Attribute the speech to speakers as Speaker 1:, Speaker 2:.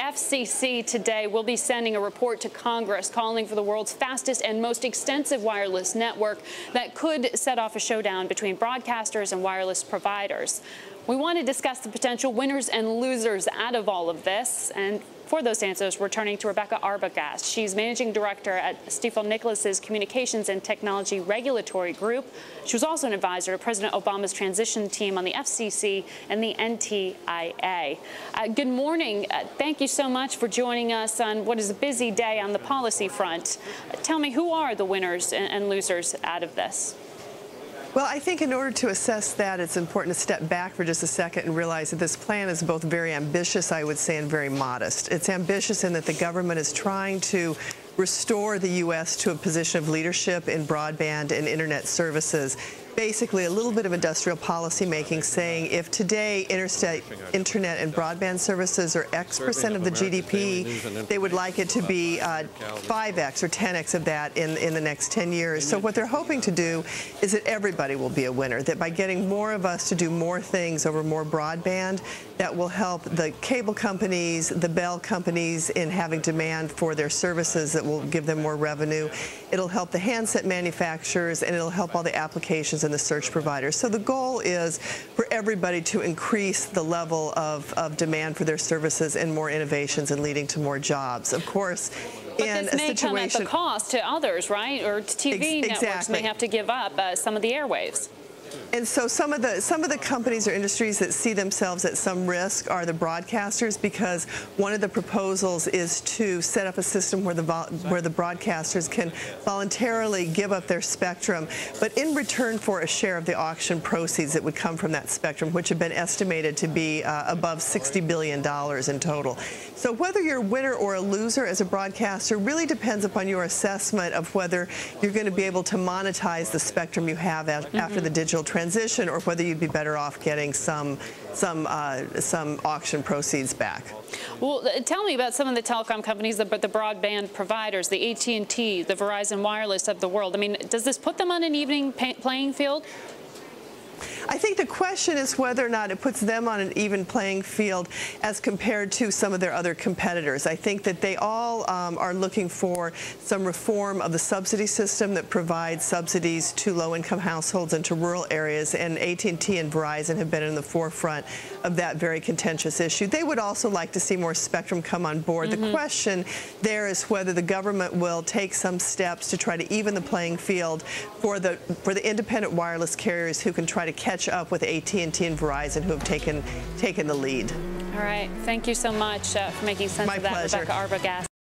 Speaker 1: FCC today will be sending a report to Congress calling for the world's fastest and most extensive wireless network that could set off a showdown between broadcasters and wireless providers. We want to discuss the potential winners and losers out of all of this. And for those answers, we're turning to Rebecca Arbogast. She's managing director at Stifel Nicolaus's Communications and Technology Regulatory Group. She was also an advisor to President Obama's transition team on the FCC and the NTIA. Good morning. Thank you so much for joining us on what is a busy day on the policy front. Tell me, who are the winners and losers out of this?
Speaker 2: Well, I think in order to assess that, it's important to step back for just a second and realize that this plan is both very ambitious, I would say, and very modest. It's ambitious in that the government is trying to restore the U.S. to a position of leadership in broadband and internet services. Basically, a little bit of industrial policy making, saying if today interstate internet and broadband services are X% of the GDP, they would like it to be 5X or 10X of that in the next 10 years. So what they're hoping to do is that everybody will be a winner, that by getting more of us to do more things over more broadband, that will help the cable companies, the Bell companies in having demand for their services that will give them more revenue. It'll help the handset manufacturers, and it'll help all the applications and the search providers. So the goal is for everybody to increase the level of demand for their services and more innovations and leading to more jobs. Of course,
Speaker 1: but this may come at the cost to others, right? Or TV networks may have to give up some of the airwaves.
Speaker 2: And so some of the companies or industries that see themselves at some risk are the broadcasters, because one of the proposals is to set up a system where the broadcasters can voluntarily give up their spectrum, but in return for a share of the auction proceeds that would come from that spectrum, which have been estimated to be above $60 billion in total. So whether you're a winner or a loser as a broadcaster really depends upon your assessment of whether you're going to be able to monetize the spectrum you have after the digital transition, or whether you'd be better off getting some auction proceeds back.
Speaker 1: Well, tell me about some of the telecom companies, the broadband providers, the AT&T, the Verizon Wireless of the world. I mean, does this put them on an even playing field?
Speaker 2: I think the question is whether or not it puts them on an even playing field as compared to some of their other competitors. I think that they all are looking for some reform of the subsidy system that provides subsidies to low-income households and to rural areas, and AT&T and Verizon have been in the forefront of that very contentious issue. They would also like to see more spectrum come on board. The question there is whether the government will take some steps to try to even the playing field for the independent wireless carriers who can try to catch up with AT&T and Verizon, who have taken the lead.
Speaker 1: All right. Thank you so much for making sense of that,
Speaker 2: My pleasure.
Speaker 1: Rebecca Arbogast.